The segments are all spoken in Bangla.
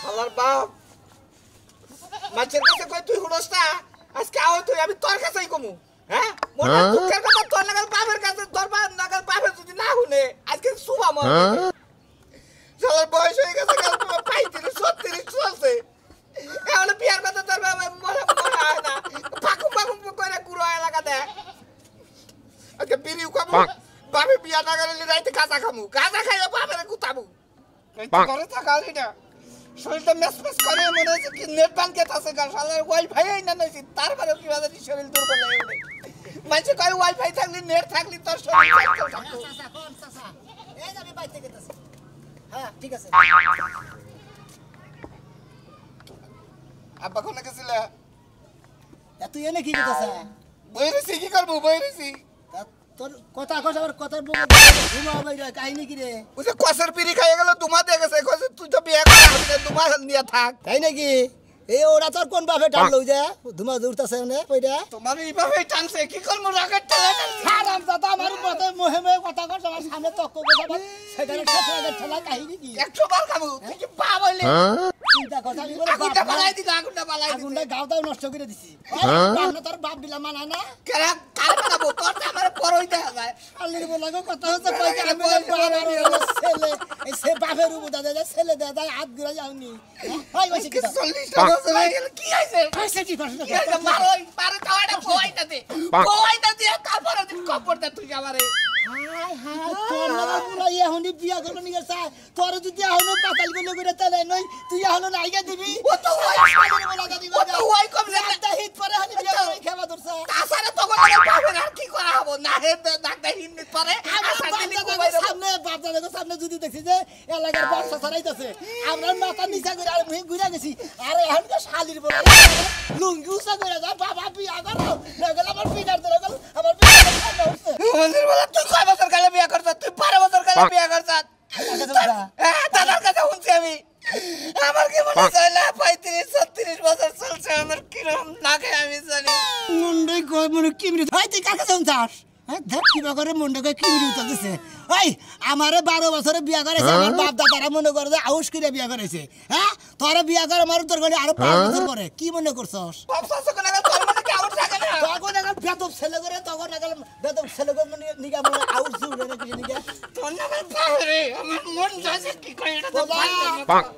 শালার বাপ মাছের কাছে কই তুই হুনস না আজকে আও তুই আমি তোর কাছেই কমু হ্যাঁ মোটা দুঃখের কথা তোর নাগাল বাপের কাছে তোর নাগাল বাপের যদি না হুনে আজকে সুবা মর শালার বয়স হয়ে গেছে কাল তুমি 35 চলছে এখন বিয়ার কথা তোর মনে হয় না পাকুম কইরা কুড়ো এলাকা দে আজকে বিড়িও খাবো বাপে বিয়া না করলে রাইতে গাঁজা খামু গাঁজা খাইলে বাপের কুতামু ঘরে থাকা না শরীরটা মেসমেস করে মনে হচ্ছে কি নেট ব্যাংকে আছে শালার ওয়াইফাই না নইছি তারপরে কি বাজার শরীর দুর্বল হয়ে ওঠে মানুষ কয় ওয়াইফাই থাকলে নেট থাকলে তোর শরীর এই আমি বাইতে গেতেছি হ্যাঁ ঠিক আছে আব্বা কোন গেছিল তুই এনে কি করতেছ বইরেছি কি করব বইরেছি তোর কথা আবার কথার ঘুমা বাইরে কাহিনী কি রে ওই যে কসের পিড়ি খাইয়ে গেল দুমা দিয়ে গেছে কইছে তুই তো বিয়ে করা হবি না দুমা নিয়ে থাক তাই নাকি এই ওরা তোর কোন বাপে টানলো যে ধুমা দৌড়তাছে না কইরা তোমার এই বাপে টানছে কি করব রকেট ঠেলা হারাম দাদা আমার মতে মোহে কথা কর আমার সামনে তক্ক কথা সেখানে রকেট ঠেলা কাহিনী কি 100 বার খাবো তুই কি পা বলে চিন্তা কথা আমি বলে আগুনটা বালাই দিছ আগুনটা গাওটাও নষ্ট করে দিছি আপনি তোর বাপ বিলা মানা না কেরা কাল বানাবো তোর আমার পরই দেখা যায় আল্লির বলাগো কথা হচ্ছে কই আমি ছেলে এই সে বাপের উপর দাদা ছেলে দাদা হাত ঘুরা যাওনি ভাই বসে কি 40 টাকা হয়ে গেল কি হইছে পয়সা কি করছ মারোই পারে তাওয়াটা কোয়াইটা দে তারপরে দিন কপড়টা তুই আমারে হাই হাই তোর লাগা পুরা এখনই বিয়া করব নি গেছে তোর যদি এখনো পাতাল গুলো করে তালে নই তুই এখনো নাইগা দিবি ও তো ওই কম একটা হিট পরে হানি বিয়া করে খাবা দরছা তাছাড়া তো বাপের আর কি করা হবো না হে ডাকটা হিন্দি পরে বাপদাদের সামনে যদি দেখছি যে এলাকার বর্ষা ছড়াইতেছে আমরা মাথা নিচা করে আর মুহে ঘুরে গেছি আরে এখন তো শালির বলে লুঙ্গি উঁচা করে যা বাবা বিয়া করো লাগল আমার পিটার ধরে গেল আমার পিটার হচ্ছে মন্দির বলে তুই কয় বছর কালে বিয়া করছ তুই 12 বছর কালে বিয়া করছ দাদার কাছে শুনছি আমি আমার কি মনে হয় না 35-36 বছর চলছে আমার কিরম লাগে আমি জানি মুন্ডই কই মনে কি মিনিট ভাই তুই কাকে শুনছাস হ্যাঁ দেখ কি করে মুন্ডকে কি মিনিট উঠতেছে ওই আমারে 12 বছরে বিয়া করেছে আমার বাপ দাদারা মনে করে যে আউশ করে বিয়া করেছে হ্যাঁ তোরে বিয়া করে আমার তোর গলি আরো 5 বছর পরে কি মনে করছস বাপ শাসক না তোর মনে কি আউশ থাকে না তখন এখন বেদব ছেলে করে তখন এখন বেদব ছেলে করে নিগা মনে আউশ জুড়ে না কিছু নিগা তোর নামে বাপরে আমার মন যাচ্ছে কি কই এটা তো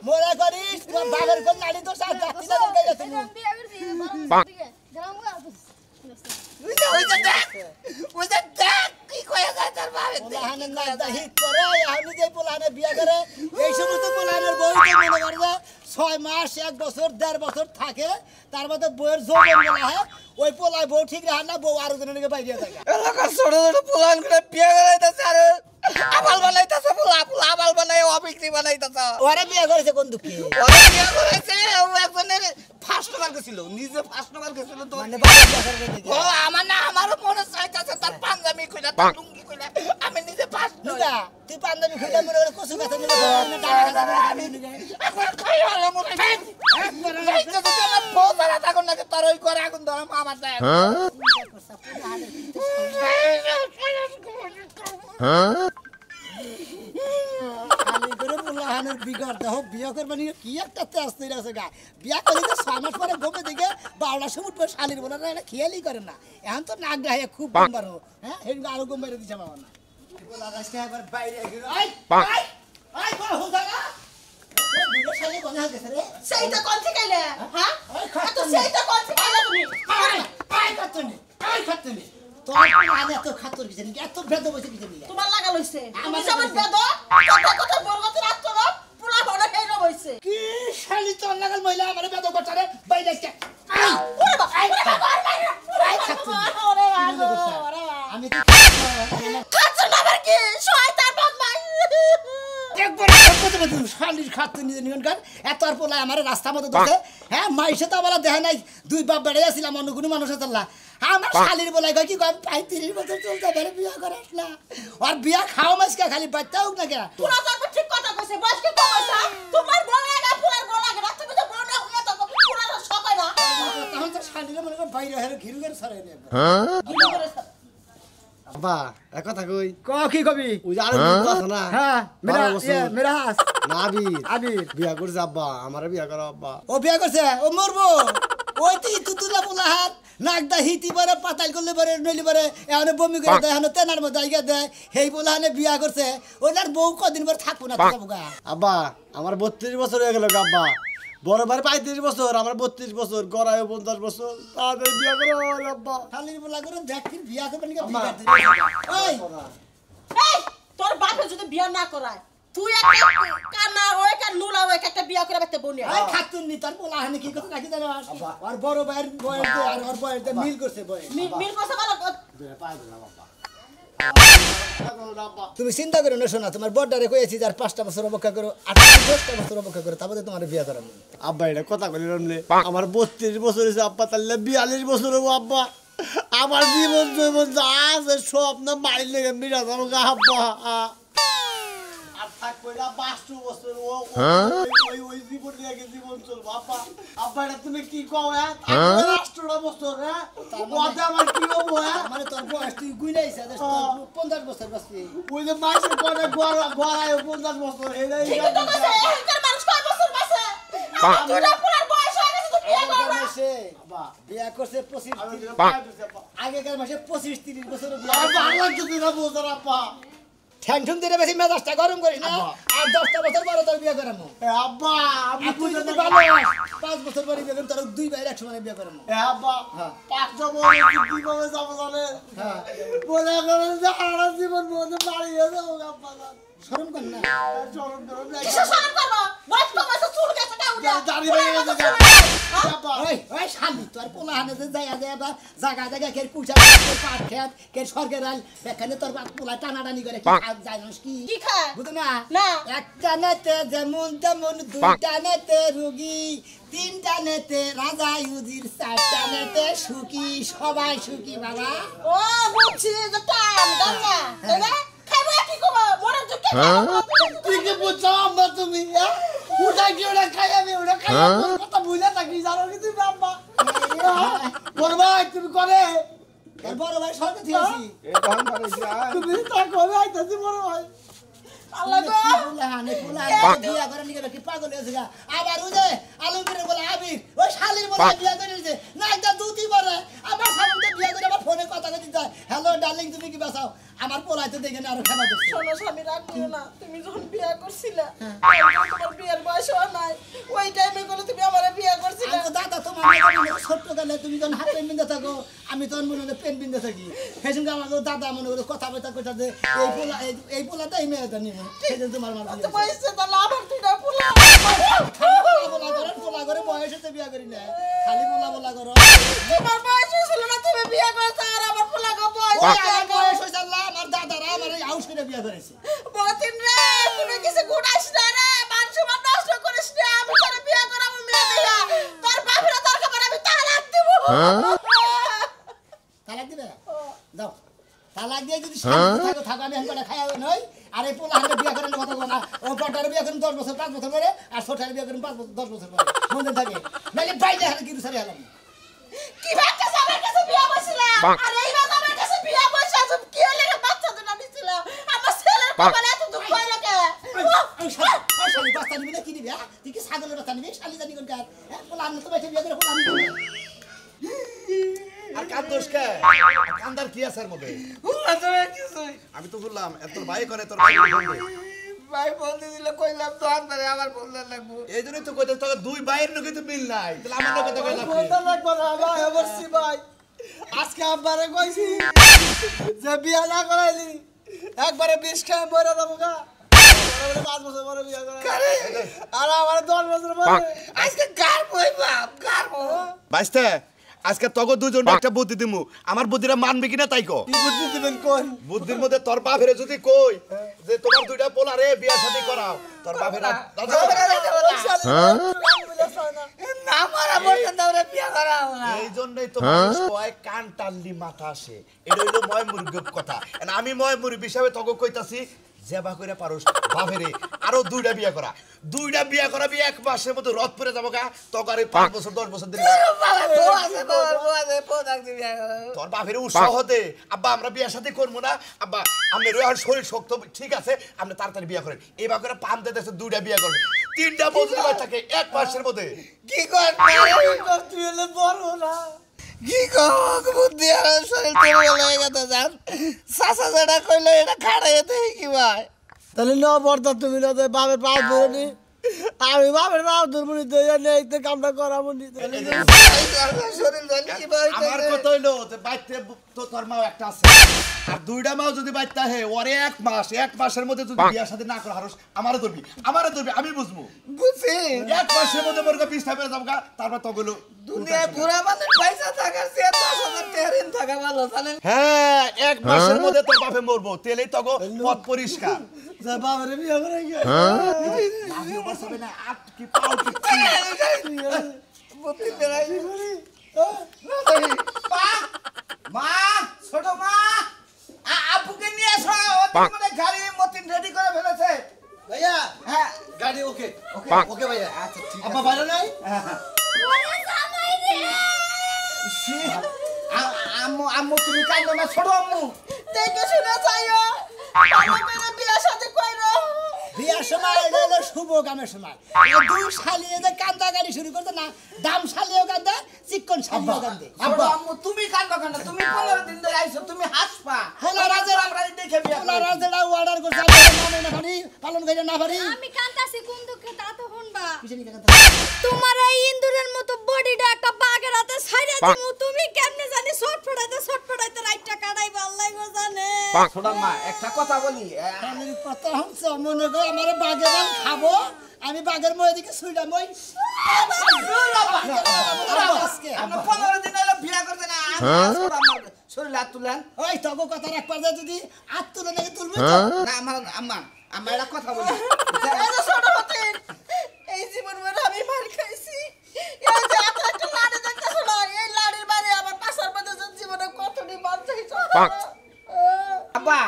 মোরা করিস তোর বাবার কোন নালি তো সাথ যাচ্ছি না কই যাচ্ছিস ওই যে দেখ কি কয় যায় তার বাবা পোলাহানের নাচ দা হিট করে আমি যে পোলাহানে বিয়া করে এই সমস্ত পোলাহানের বউ তো মনে করে যে 6 মাস 1 বছর 1.5 বছর থাকে তার মধ্যে বউয়ের যৌবন বলা হয় ওই পোলায় বউ ঠিক রাখে না বউ আরো জনের বাইরে থাকে এলাকার ছোট ছোট পোলাহান করে বিয়ে করাইতেছে আর আবাল বানাইতেছে পোলা আবাল বানাই অবিক্রি বানাইতেছে ওরে বিয়ে করেছে কোন দুঃখে ওরে বিয়ে করেছে ও একজনের ফার্স্ট নাম্বার গেছিল নিজে ফার্স্ট নাম্বার গেছিল তো মানে বাবা বিয়ে করে দেখি ও আমার না আমারও মনে চাইতেছে তার পাঞ্জাবি কইলা তার লুঙ্গি কইলা আমি নিজে ফার্স্ট নুকা তুই পাঞ্জাবি খুলে মনে করে কসু কথা নিয়ে আমি এখন খাই আর মনে যাইতে তো আমার বউ ধরা থাকুন না তোর ওই করে আগুন ধরা আমার যায় আমি করে পোলাহানের বিগার দেহ বিয়ে করবে নিয়ে কি একটা তেজ তৈরি আছে গা বিয়া করলে তো 6 মাস পরে ঘুমে দিকে 12টা সময় পরে শালির বলে না এটা খেয়ালই করে না এখন তো নাক গায়ে খুব গম্বার হ্যাঁ এগুলো আরো গম্বারে দিছে বাবা না পোলা রাস্তা একবার বাইরে গেল আই কোন হুদা না দুটো শালি বনে গেছে রে সেইটা কোন থেকে আইলে হ্যাঁ তো সেইটা কোন থেকে আইলে তুমি আই খাতনি তোর আনে এত খাতর কিছু নাকি এত বেদ বসে কিছু নাকি তোমার লাগা লইছে তুমি সমান বেদ কথা বরগত রাত তো পুরা বড় হেই রইছে কি শালি তোর লাগাল মহিলা আমারে বেদ করছে রে বাইরে কে ওরে বাবা ওরে আমি খাচ্ছ না আবার কি শয়তান বদমাই একবার শালির খাতর নিয়ে নিগন গান এত আর পোলা আমারে রাস্তা মতো দছে হ্যাঁ মাইসে তো বলা দেখে নাই দুই বাপ বেড়ে আসছিলাম অন্য কোনো মানুষ আল্লাহ আমার শালির বলাই কয় কি কম 35 বছর চলতে পারে বিয়া করাস না আর বিয়া খাও মাসকে খালি বাচ্চা হোক না কে পুরা তো ঠিক কথা কইছে বয়স কি কইছা তোমার বড় লাগা পুরার বড় লাগা তুমি তো বড় না হইয়া তো পুরা তো সবাই না তখন তো শালির মনে করে বাইরে হেরে ঘিরু করে সরাই নেব বাবা এক কথা কই ক কি কবি ওই যে আরো আছে না হ্যাঁ মেরা হাস না আবির আবির বিয়া করছে আব্বা আমারে বিয়া করো আব্বা ও বিয়া করছে ও মরবো ওই তুই তুতুলা পোলা হাত নাকদা হিতি পারে পাতাল করলে পারে নইলে পারে এখন বমি করে দেয় এখন তেনার মধ্যে আইগা দেয় সেই পোলা হানে বিয়া করছে ওনার বউ কদিন পরে থাকবো না থাকবো গা আব্বা আমার 32 বছর হয়ে গেল আব্বা বড় ভাই 35 বছর আমার 32 বছর গড়ায় 50 বছর তাদের বিয়া করো আব্বা খালির পোলা করে দেখি বিয়া করবেন কি আম্মা। ওই এই তোর বাপে যদি বিয়া না করায় তুই একটা কানা ওই একটা নুলা ওই একটা বিয়া করে বেতে বনিয়া ওই খাতুন নি তার পোলা হানে কি কথা রাখি জানো আর বড় ভাইয়ের বয়স দিয়ে আর ওর বয়স দিয়ে মিল করছে বয়স মিল করছে ভালো বিয়া পাই দিলাম আব্বা আব্বা তুমি চিন্তা করো না শোনা তোমার বড়ডারে কইছি যার 5টা বছর অপেক্ষা করো 10টা বছর অপেক্ষা করো তারপরে তোমার বিয়া করাবো আব্বা এটা কথা বলি রমলে আমার 32 বছর হয়েছে আব্বা তাহলে 42 বছর হবো আব্বা আমার জীবন জীবন যা আছে সব না মাইল লেগে মিরা যাবো গা আব্বা আর থাকবো এটা 52 বছর ওই জীবন লেগে জীবন চলবো আব্বা আব্বা এটা তুমি কি কও হ্যাঁ 18 বছর হ্যাঁ ওতে আমার কি হবো হ্যাঁ মানে তোর বয়স তুই গুইলাইছ 50 বছর বাঁচবি ওই যে মাইসের কোনে গড়ায় 50 বছর এটাই ঠিকই তো কইছে এখানকার মানুষ কয় বছর বাঁচে আর তুই পুরার বয়স হয়ে গেছে তুই বিয়া আগেকার করবা মাসে আব্বা বিয়া করছে 25 আমি 30 পাই দিছি আব্বা আগেকার মাসে 25 30 বছর বিয়া আব্বা আল্লাহ যদি না বোঝার আব্বা ঠ্যাংঠুম দিলে বেশি মেজাজটা গরম করিস না আর 10টা বছর পরে তোর বিয়া করামু এ আব্বা আমি আর তুই বুঝে যদি না ভালো 5 বছর পরে বিয়া করবি তোর দুই ভাইয়ের একসঙ্গে বিয়া করামু এ আব্বা হ্যাঁ। 5 বছর কি করে যাবো জানে হ্যাঁ বলে করেন যে সারা জীবন মধ্যে বাড়িয়ে যাবো আব্বা শরম কর না চরম চরম কিসে সরম করবো বয়স কম আছে চুল গেছে কাউটা দাড়ি হয়ে গেছে আব্বা ওই শালি তোর পোলা হানে যে যাইয়া যায় বা জায়গা জায়গা কে কুচা পাট খেত কে সরকার আল বেখানে তোর বাপ পোলা টানাটানি করে কি খাওয়া যায় না কি কি খায় বুঝো না না। একটা নেতে যেমন তেমন দুইটা নেতে রুগী তিনটা নেতে রাজা ইউজির চারটা নেতে সুখী সবাই সুখী বাবা ও বুঝছি যে টান গাঞ্জা এনে খাইবো কি করবো মরে যুকে তুই কি বুঝছো আম্মা তুমি হ্যাঁ ওটা কি ওটা খাই আমি ওটা খাই তোর কথা বুঝে থাকি জানো কি তুমি আম্মা বড় ভাই তুমি করে তোর বড় ভাই সরকার দিয়েছি তুমি তা করে আইতাছি বড় ভাই আল্লাহ গো পোলা হানে বিয়া করে নিকে কি পাগল হয়েছে গা আবার ওই যে আলমগীরের বলে আবির ওই শালির বলে বিয়া করে নিছে না একটা দুটি বলে আবার সামনে বিয়া করে আবার ফোনে কথা কইতে যায় হ্যালো ডার্লিং তুমি কি বাঁচাও আমার পোলাই তো দেখে না আরো খেলা দিচ্ছে শোনো স্বামী রাগ করো না তুমি যখন বিয়া করছিলে তোমার বিয়ের বয়স হয় নাই ওই টাইমে করে তুমি আমারে বিয়া করছিলে আমি তো দাদা তোমার ছোট্ট গেলে তুমি যখন হাত পেন বিন্দে থাকো আমি তখন মনে হয় পেন বিন্দে থাকি সেই সঙ্গে আমার দাদা মনে করে কথা বলতে কথা যে এই পোলাটা এই মেয়েটা নিবে সেই জন্য তোমার মার তো বয়সে তাহলে আবার তুইটা পোলা পোলা করে বয়স হতে বিয়া করি না খালি পোলা করো তোমার বয়স ছিল না তুমি বিয়া করছ আর আমার পোলা গো বয়স ওই আমার বয়স হয়েছে আল্লাহ আমার দাদারা আমার এই হাউস করে বিয়া করেছে বতিন রে তুমি কিছু গুড়াইস না রে মান সম্মান নষ্ট করিস না আমি তোরে বিয়া করাবো মেয়ে দিয়া তোর বাপেরা তোর খবর আমি তালাক দেব তালাক দিবে যাও তালাক দিয়ে যদি শান্তি থাকো থাকো আমি হাঙ্গা খাইয়া নই আর এই পোলা হাঙ্গা বিয়া করেন কথা বলা ও বড়টারে বিয়া করেন 10 বছর 5 বছর পরে আর ছোটটারে বিয়া করেন 5 বছর 10 বছর পরে মনে থাকে নাইলে বাইরে হাতে কি সারি হলাম কি ভাবছিস আমার কাছে বিয়া বসছিলাম আর এই বাদ আমার কাছে বিয়া বসে আছে কি হলে বাচ্চা তো নিছিল আমার ছেলের কপালে এত দুঃখ হয় লোকে ওই শালি বাচ্চা নিবি না কি নিবি তুই কি ছাগলের বাচ্চা নিবি শালি জানি কোন কার পোলা আনলে তো বাইরে বিয়া করে পোলা নিবি আর কার দোষ কে কান্দার কি আছে এর মধ্যে আমি তো বললাম এত ভাই করে তোর ভাই বলবে ভাই বলতে দিলে কইলাম তো আনবারে আবার বললে লাগবো এই জন্যই তো কইতে তোর দুই ভাইয়ের লোকে তো মিল নাই তাহলে আমার লোকে তো কইলাম বলতে লাগবো না ভাই অবশ্যই ভাই আজকে আব্বারে কইছি যে বিয়া না করাইলি একবারে 20 খায় মরে যাবো গা 5 বছর পরে বিয়া করা আর আমার 10 বছর পরে আজকে কার বই বাপ কার বই বাইস্তে আজকে তোকে দুজন একটা বুদ্ধি দিমু আমার বুদ্ধিটা মানবে কিনা তাই কো কি বুদ্ধি দিবেন কোন বুদ্ধির মধ্যে তোর বাপেরে যদি কই যে তোমার দুইটা পোলা রে বিয়া শাদী করাও তোর বাপেরা না মারা বলতে দাও রে বিয়া করা আমরা এই জন্যই তো মানুষ কয় কান টানলি মাথা আসে এটা হইলো ময় মুরগির কথা আর আমি ময় মুরগি হিসাবে তোকে কইতাছি জেবা করে পারোস বাপেরে আরো 2টা বিয়া করা 2টা বিয়া করাবি 1 মাসের মধ্যে রথ পরে যাবো গা তোর 5 বছর 10 বছর দিন তোর বাপের উৎসাহ হতে আব্বা আমরা বিয়ার সাথে করবো না আব্বা আপনি রোহার শরীর শক্ত ঠিক আছে আপনি তাড়াতাড়ি বিয়া করেন এবার করে পাম দিতে 2টা বিয়া করবেন 3টা বছর বাচ্চাকে 1 মাসের মধ্যে কি কর তুই হলে বড় না কি কর বুদ্ধি আর শরীর তোর হয়ে গেছে জান সাসা যেটা কইলো এটা খাড়াইতে কি ভাই তাহলে ন বর্দা তুমি না বাপের পাও ধরে নি আমি বাপের পাও ধরবো নি তো এই তো কামটা করাবো নি শরীর জানি কি ভাই আমার কথা হইলো যে বাইতে তো তোর মাও একটা আছে আর 2টা মাও যদি বাইতে হে ওরে 1 মাসের মধ্যে যদি বিয়ার সাথে না করে হারস আমারে ধরবি আমি বুঝবো বুঝছি 1 মাসের মধ্যে মোরকে 20 টাকা যাবো গা তারপর তো গেলো দুনিয়ায় বুড়া মানুষ পয়সা থাকার চেয়ে 10,000 টাকা ঋণ থাকা ভালো জানেন হ্যাঁ 1 মাসের মধ্যে তোর বাপে মরবো তেলেই তো পথ পরিষ্কার বাপের বিয়ে করে গিয়ে লাভিও বসবে না আট কি পাও কি বুদ্ধি বেরাই মা ছোট মা আপুকে নিয়ে এসো ওদিকে মানে গাড়ি মতিন রেডি করে ফেলেছে ভাইয়া হ্যাঁ গাড়ি ওকে ওকে ভাইয়া আচ্ছা ঠিক আব্বা বাইরে নাই আম্মু তুমি কাঁদো না ছোট আম্মু দেখে শুনে যাইও আমার বিয়া সাথে কইরো বিয়ার সময় এটা হলো শুভ কামের সময় দুই শালিয়ে যে কান্দা গাড়ি শুরু করতে না দাম শালিয়েও কান্দে চিকন শালিয়েও কান্দে ছোট আম্মু তুমি কাঁদো কেন তুমি 15 দিন ধরে আইছো তুমি হাসপা হোলারাজের আমরা দেখে বিয়া করি হোলারাজেরা অর্ডার করছে আমি মানে না পারি পালন করে না পারি আমি কান্তাছি কোন দুঃখে তা তো শুনবা কিসের নিকে কান্দা তোমার এই ইন্দুরের মতো বডিটা একটা বাঘের হাতে ছাইড়া দিমু তুমি কেমনে জানি ছটফটাইতে রাইটটা কাটাইবা আল্লাহ গো জানে ছোট মা একটা কথা বলি আমি কথা হচ্ছে মনে করে আমার বাঘের মাল খাবো আমি বাঘের মই দিকে ছুইডা মই আমরা 15 দিন হলো বিয়া করতে না ছোট আমার শরীর হাত তুলেন ওই তবু কথা রাখবার যায় যদি হাত তুলে নাকি তুলবে না আমার আম্মা একটা কথা বলি এই যে ছোট হতেন এই জীবন ভর আমি মার খাইছি এই যে একটা লাড়ি দেখতেছ না এই লাড়ির বাড়ি আমার পাশার মধ্যে জীবনে কতটি মার খাইছো আব্বা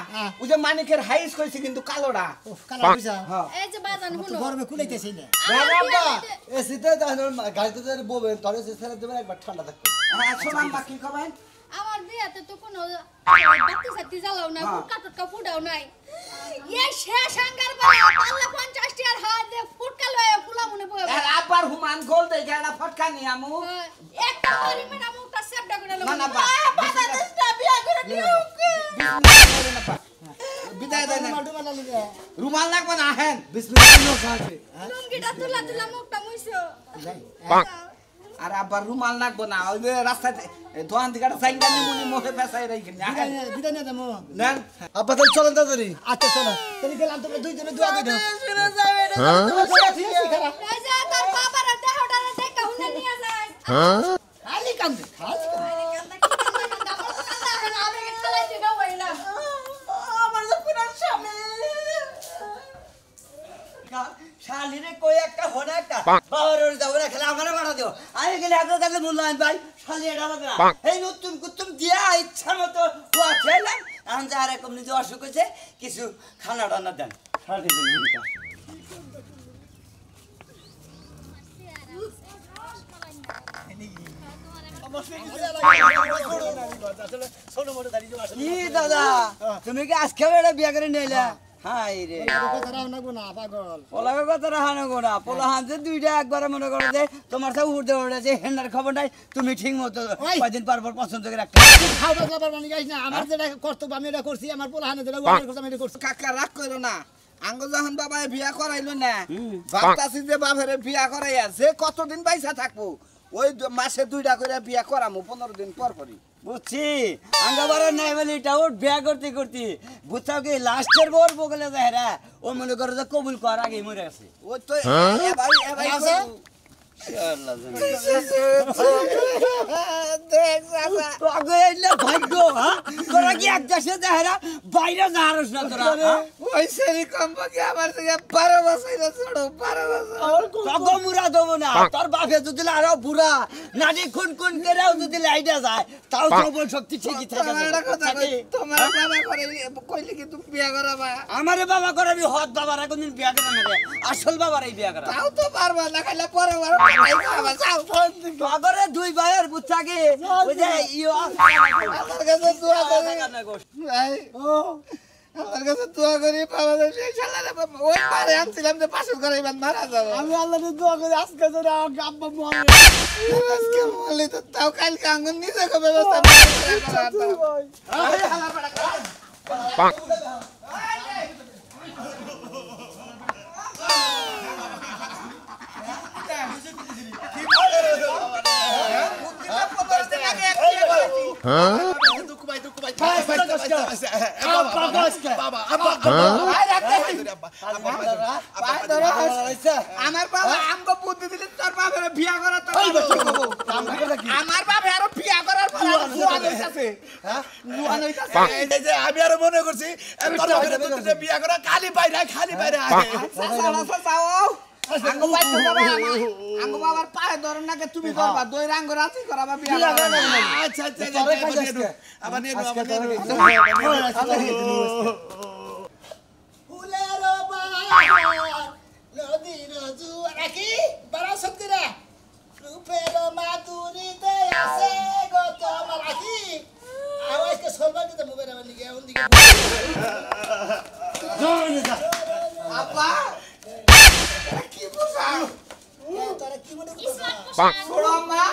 ওই যে মানিকের হাইস কইছে কিন্তু কালোটা কালা বুঝা এই যে বাজান শুনো গরমে কুলাইতেছি না আব্বা এসিতে গাড়িতে বলবেন তোর এসি ছেড়ে দেবেন একবার ঠান্ডা থাকবে শোনো আম্মা কি কবেন আমার বিয়াতে তো কোনো বাতি সাতি জ্বালাও নাই ফুটকা টুটকা ফুটাও নাই এই শেষ আঙ্গার বালা পাল্লা 50 টি আর হাত দে ফুটকা লয়ে ফুলা মনে বয়ে আব্বার হুমান গোল দে গেড়া ফটকা নি আমু একটা বাড়ি মেনা মুখটা সেপটা করে না না বা বাংলাদেশটা বিয়া করে দিও বিদায় দেন মালটু মালা লিবে রুমাল লাগবে না হেন বিসমিল্লাহ খাবে লুঙ্গিটা তুলা মুখটা মুইছো আর আব্বার রুমাল লাগবে না ওই যে রাস্তাতে দোকান থেকে একটা সাইকেল নিমুনি মুখে পেছাই রাখি না বিদায় নিয়ে যাবো নেন আব্বা তাহলে চলেন তাড়াতাড়ি আচ্ছা চলো তাহলে গেলাম তোমরা দুইজনে দোয়া করে দাও শুনে যাবে না ঠিক আছে খারাপ এই যে তোর বাবার দেহটারে দেখা হুনে নিয়ে যায় খালি কান্দে খালি আমার যে পুরান স্বামী শালিরে কই একটা হনে একটা বাবার যাবো না খেলে আমারে বাড়া দিও আমি গেলে আপনার কাছে মূল্যায়ন ভাই শালি এটা হবে না এই নতুন কুতুম দিয়া ইচ্ছা মতো হুয়া খেলাম এখন যে আর এরকম নিজে অসুখ হয়েছে কিছু খানা টানা দেন শালি কি দাদা তুমি কি আজকে বেড়ে বিয়া করে নিলে হাই রে কথা রাও না গো না পাগল পোলাকে কথা রাখানো গোনা পোলা হাতে দুইটা একবার মনে করো যে তোমার সাথে উঠতে উঠেছে হেন্ডার খবর নাই তুমি ঠিক মতো কয়দিন পর পর পছন্দ করে রাখতে খাওয়া দাওয়া মানে গাইস না আমার যেটা কর্তব্য আমি এটা করছি আমার পোলাহানে যেটা ওয়ার্ডার করছি আমি এটা করছি কাকা রাগ করো না আঙ্গ যখন বাবা বিয়া করাইলো না ভাবতাছি যে বাবারে বিয়া করাইয়া যে কতদিন পয়সা থাকবো ওই মাসে 2টা করে বিয়া করামু 15 দিন পর পরই বুঝছি আঙ্গাবারে নাই বলে এটা ওর বিয়া করতে করতে বুঝছাও কি লাস্টের বোর বগলে যায় রে ও মনে করে যে কবুল কর আগে মরে গেছে ওই তো এবাই আছে? দেখ চাচা তোকে এলে ভাগ্য হ্যাঁ তোরা কি এক দেশে যাহেরা বাইরে যাহারস না তোরা ওই সেরি কম্পাকে আমার থেকে 12 বছর ছোট 12 বছর তোকে মুরা দেবো না তোর বাপে যদি আরো বুড়া নানি খুন খুন করেও যদি লাইটা যায় তাও যৌবন শক্তি ঠিকই থাকে তোমার একটা কথা কই তোমার বাবা করে কইলে কি তুমি বিয়া করাবা আমারে বাবা করাবি হদ বাবার কোনদিন বিয়া করা না রে আসল বাবার এই বিয়া করা তাও তো পারবা না খাইলে পরে বড় খাই খাবা যাও বাবারে দুই ভাইয়ের বুচ্চাকে ওই যে ইও আমার কাছে দোয়া করি ভাই আমার কাছে দোয়া করি বাবা সেই শালারে ওই পারে আনছিলাম যে পাশে করে এবার মারা যাবে আমি আল্লাহকে দোয়া করি আজকে যেন আব্বা মরে আজকে বলি তো তাও কালকে আঙ্গুন নিজে ব্যবস্থা আমার বাবা আমগো বুদ্ধি দিলে তোর বাবার বিয়া করা তোর আমার বাবা আরো বিয়া করার পর জোয়ান হইতাছে হ্যাঁ জোয়ান হইতাছে এই যে আমি আরো মনে করছি তোর বাপের তো বিয়া করা খালি বাইরে আঙ্গো বাইতে যাবা আঙ্গো বাবার পায়ে ধরন নাকে তুমি করবা দই রাঙ্গ রাতি করাবা বিয়া আচ্ছা আবার নিয়ে ফুলের বাহার নদীর জোয়ার কি বড় শক্তিরা রূপের মাধুরীতে আছে গো তোমার কি আওয়াজকে সরবা দিতে মোবাইল আমার লিগে ওন দিকে আপা কি বুঝা তোরা কি মনে ইসলাম করছিস পোশাক ছোড়ো মা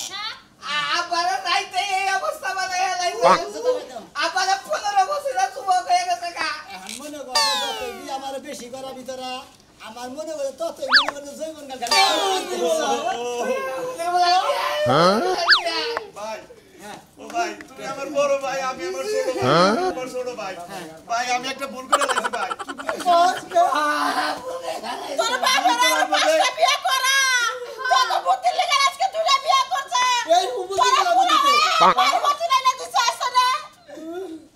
হ্যাঁ আবার রাইতে এই অবস্থা বানায় লাইছে আবার 15 বছর যুবক হয়ে গেছে কা মনে কর যতই বিয়ে আমার বেশি করা ভিতরা আমার মনে করে ততই মনে করে জৈবন গাল ভাই তুমি আমার বড় ভাই আমি আমার ছোট ভাই ভাই আমি একটা ভুল করে ফেলেছি ভাই তোর বাপের আর 5টা বিয়ে করা তোর বুদ্ধি লেগে আজকে দুটা বিয়ে করছে এই বুদ্ধি দিলা বুদ্ধিতে তোর বুদ্ধি নাই না তুই চাইছ না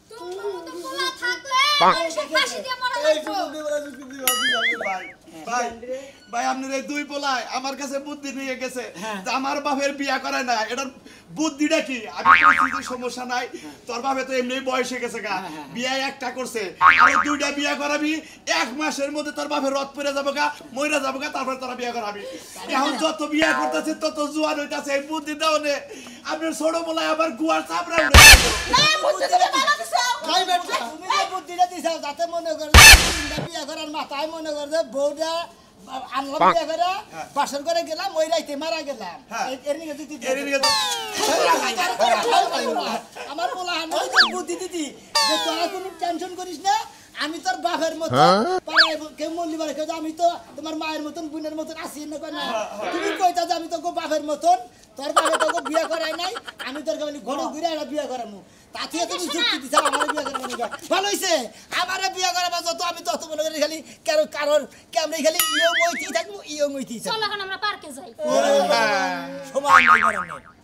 তোমার মতো পোলা থাকলে মানুষের ফাঁসি দিয়ে মরা লাগতো ভাই আপনার এই দুই পোলায় আমার কাছে বুদ্ধি নিয়ে গেছে যে আমার বাপের বিয়া করে না এটার বুদ্ধিটা কি আমি বলছি যে সমস্যা নাই তোর বাপে তো এমনি বয়স হয়ে গেছে গা বিয়া একটা করছে আর দুইটা বিয়া করাবি 1 মাসের মধ্যে তোর বাপের রথ পড়ে যাবো গা মইরা যাবো গা তারপর তোরা বিয়া করাবি এখন যত বিয়া করতেছে তত জোয়ান হইতাছে এই বুদ্ধি দাও নে আপনার ছোট পোলায় আবার গুয়ার চাপড়া উঠে না বুদ্ধি দিতে ভালো দিছো ভাই বেটা তুমি যে বুদ্ধিটা দিছাও যাতে মনে করে তিনটা বিয়ে করার মাথায় মনে করে যে বউটা আনলাম বিয়ে করে বাসর করে গেলাম ওই রাইতে মারা গেলাম এর নিয়ে দিতে আমার বলা আমি তোর বুদ্ধি দিতি যে তোরা কোনো টেনশন করিস না আমি তোর বাপের মতো পাড়ায় কেউ মল্লি বাড়ি কেউ আমি তো তোমার মায়ের মতন বোনের মতন আসি না তুমি কইতা যে আমি তোকে বাপের মতন তোর বাপে তোকে বিয়ে করাই নাই আমি তোর বলি ঘরে ঘুরে একটা বিয়ে করামু তাতে তুমি যুক্তি দিছা আমার বিয়ে করবো না ভালো হইছে আমার বিয়ে করাবা যত আমি তত মনে করি খালি কারোর কেমনি খালি ইয়ং হইতেই থাকবো ইয়ং হইতেই থাকবো চলো এখন আমরা পার্কে যাই সময় নাই